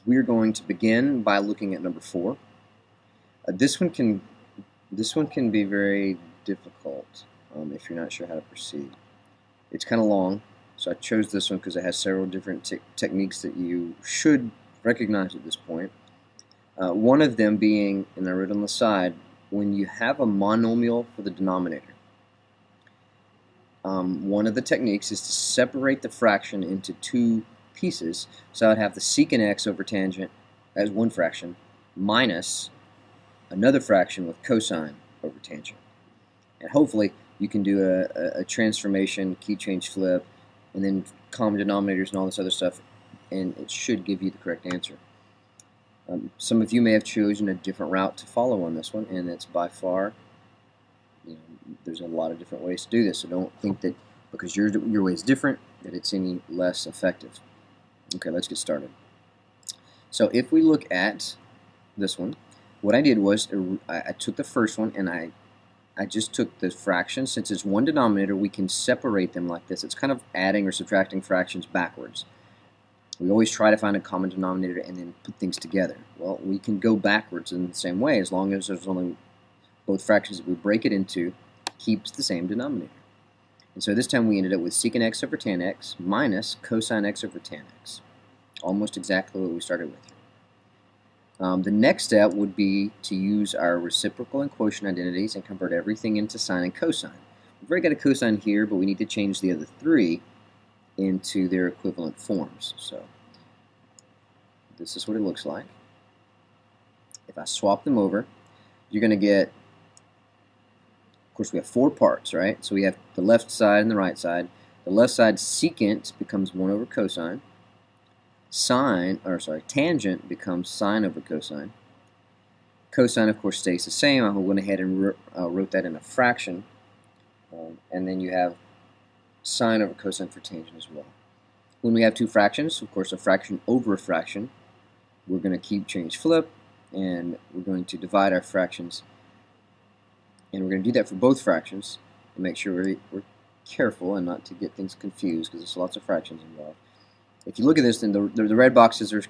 We are going to begin by looking at number 4. This one can be very difficult if you're not sure how to proceed. It's kind of long, so I chose this one because it has several different techniques that you should recognize at this point. One of them being, and I wrote on the side, when you have a monomial for the denominator. One of the techniques is to separate the fraction into two pieces. So I'd have the secant x over tangent as one fraction minus another fraction with cosine over tangent. And hopefully you can do a transformation, key change flip, and then common denominators and all this other stuff, and it should give you the correct answer. Some of you may have chosen a different route to follow on this one, and it's by far, there's a lot of different ways to do this, so don't think that because your way is different that it's any less effective. Okay, let's get started. So if we look at this one, what I did was I took the first one and I just took the fraction. Since it's one denominator, we can separate them like this. It's kind of adding or subtracting fractions backwards. We always try to find a common denominator and then put things together. Well, we can go backwards in the same way as long as there's only both fractions that we break it into keeps the same denominator. And so this time we ended up with secant x over tan x minus cosine x over tan x. Almost exactly what we started with here. The next step would be to use our reciprocal and quotient identities and convert everything into sine and cosine. We've already got a cosine here, but we need to change the other three into their equivalent forms. So this is what it looks like. If I swap them over, you're going to get, of course we have four parts, right? So we have the left side and the right side. The left side secant becomes 1 over cosine. Tangent becomes sine over cosine. Cosine, of course, stays the same. I went ahead and wrote that in a fraction. And then you have sine over cosine for tangent as well. When we have two fractions, of course, a fraction over a fraction, we're going to keep change flip, and we're going to divide our fractions. And we're going to do that for both fractions and make sure we're careful and not to get things confused because there's lots of fractions involved. If you look at this, then the red boxes are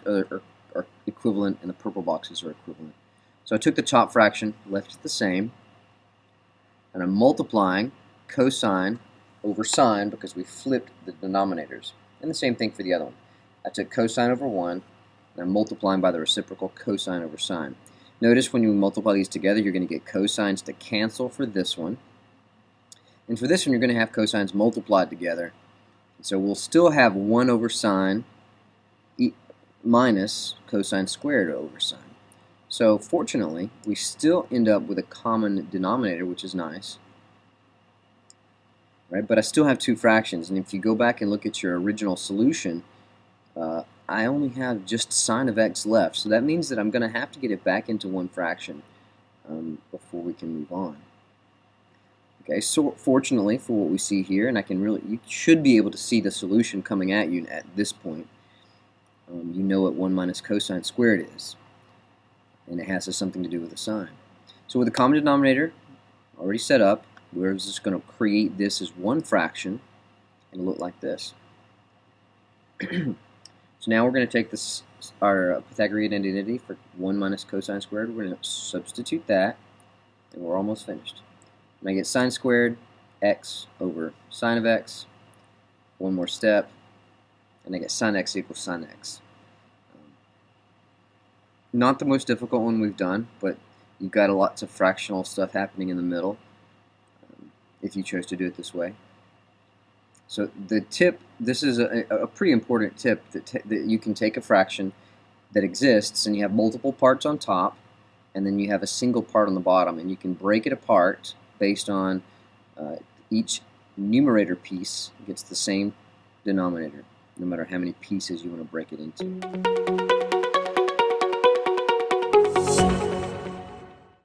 equivalent and the purple boxes are equivalent. So I took the top fraction, left it the same, and I'm multiplying cosine over sine because we flipped the denominators. And the same thing for the other one. I took cosine over 1, and I'm multiplying by the reciprocal cosine over sine. Notice when you multiply these together, you're going to get cosines to cancel for this one. And for this one, you're going to have cosines multiplied together. So we'll still have 1 over sine minus cosine squared over sine. So fortunately, we still end up with a common denominator, which is nice. Right? But I still have two fractions, and if you go back and look at your original solution, I only have just sine of x left. So that means that I'm going to have to get it back into one fraction before we can move on. Okay, so fortunately for what we see here, and you should be able to see the solution coming at you at this point. You know what 1 minus cosine squared is, and it has something to do with the sine. So with the common denominator already set up, we're just going to create this as one fraction and look like this. So now we're going to take our Pythagorean identity for 1 minus cosine squared. We're going to substitute that, and we're almost finished. And I get sine squared x over sine of x. One more step, and I get sine x equals sine x. Not the most difficult one we've done, but you've got lots of fractional stuff happening in the middle if you chose to do it this way. So the tip, this is a pretty important tip, that you can take a fraction that exists and you have multiple parts on top and then you have a single part on the bottom, and you can break it apart based on each numerator piece gets the same denominator, no matter how many pieces you want to break it into.